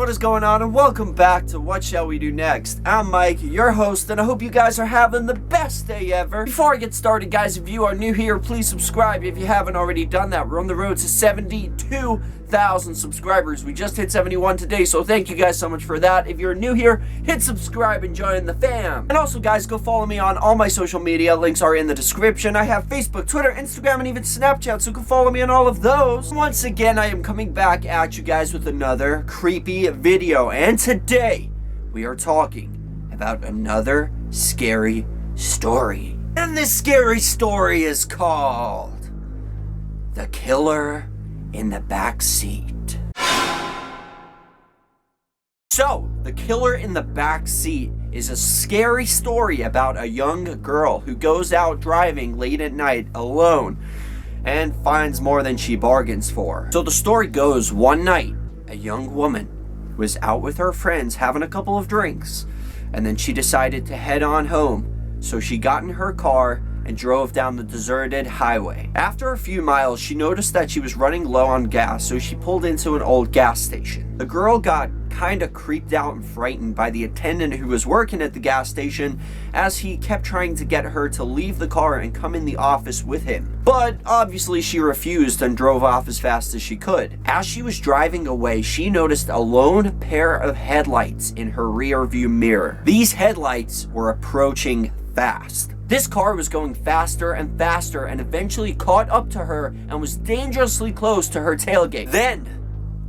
what is going on, and welcome back to What Shall We Do Next. I'm Mike, your host, and I hope you guys are having the best day ever. Before I get started, guys, if you are new here, please subscribe if you haven't already done that. We're on the road to 72,000 subscribers. We just hit 71 today, so thank you guys so much for that. If you're new here, hit subscribe and join the fam. And also, guys, go follow me on all my social media. Links are in the description. I have Facebook, Twitter, Instagram, and even Snapchat, so go follow me on all of those. Once again, I am coming back at you guys with another creepy video, and today we are talking about another scary story. And this scary story is called The Killer in the Back Seat. So, The Killer in the Back Seat is a scary story about a young girl who goes out driving late at night alone and finds more than she bargains for. So the story goes, one night, a young woman was out with her friends having a couple of drinks, and then she decided to head on home. So she got in her car and drove down the deserted highway. After a few miles, she noticed that she was running low on gas, so she pulled into an old gas station. The girl got kind of creeped out and frightened by the attendant who was working at the gas station, as he kept trying to get her to leave the car and come in the office with him. But obviously she refused and drove off as fast as she could. As she was driving away, she noticed a lone pair of headlights in her rear view mirror. These headlights were approaching fast. This car was going faster and faster and eventually caught up to her and was dangerously close to her tailgate. Then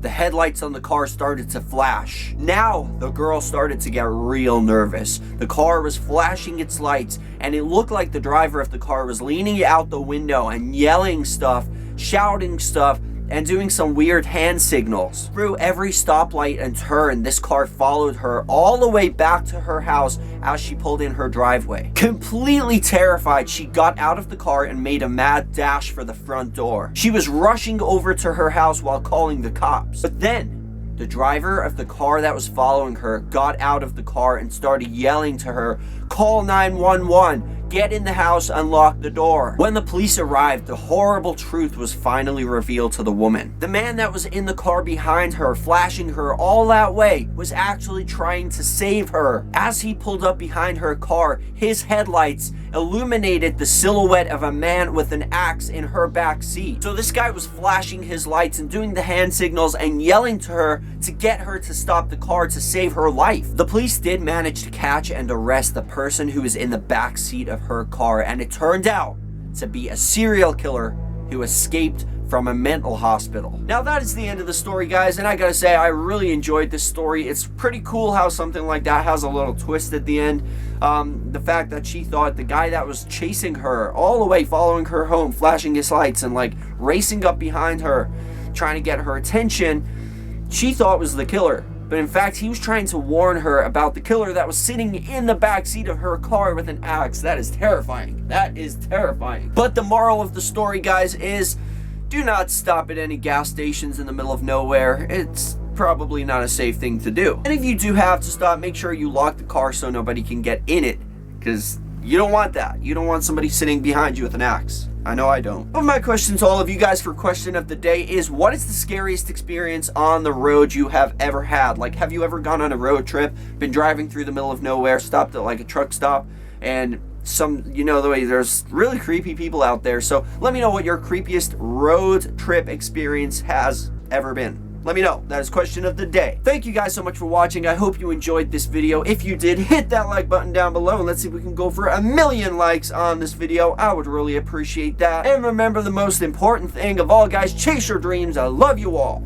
the headlights on the car started to flash. Now the girl started to get real nervous. The car was flashing its lights, and it looked like the driver of the car was leaning out the window and yelling stuff, shouting stuff, and doing some weird hand signals. Through every stoplight and turn, this car followed her all the way back to her house as she pulled in her driveway. Completely terrified, she got out of the car and made a mad dash for the front door. She was rushing over to her house while calling the cops. But then, the driver of the car that was following her got out of the car and started yelling to her, "Call 911. Get in the house, unlock the door." When the police arrived, the horrible truth was finally revealed to the woman. The man that was in the car behind her, flashing her all that way, was actually trying to save her. As he pulled up behind her car, his headlights illuminated the silhouette of a man with an axe in her back seat. So this guy was flashing his lights and doing the hand signals and yelling to her to get her to stop the car to save her life. The police did manage to catch and arrest the person who was in the back seat of her car, and it turned out to be a serial killer who escaped from a mental hospital. Now that is the end of the story, guys, and I gotta say, I really enjoyed this story. It's pretty cool how something like that has a little twist at the end. The fact that she thought the guy that was chasing her all the way, following her home, flashing his lights and like racing up behind her, trying to get her attention, she thought was the killer. But in fact, he was trying to warn her about the killer that was sitting in the back seat of her car with an axe. That is terrifying. That is terrifying. But the moral of the story, guys, is do not stop at any gas stations in the middle of nowhere. It's probably not a safe thing to do. And if you do have to stop, make sure you lock the car so nobody can get in it, because you don't want that. You don't want somebody sitting behind you with an axe. I know I don't. But my question to all of you guys for question of the day is, what is the scariest experience on the road you have ever had? Like, have you ever gone on a road trip, been driving through the middle of nowhere, stopped at like a truck stop, and the way there's really creepy people out there. So let me know what your creepiest road trip experience has ever been. Let me know. That is question of the day. Thank you guys so much for watching. I hope you enjoyed this video. If you did, hit that like button down below, and let's see if we can go for 1,000,000 likes on this video. I would really appreciate that. And remember, the most important thing of all, guys, chase your dreams. I love you all.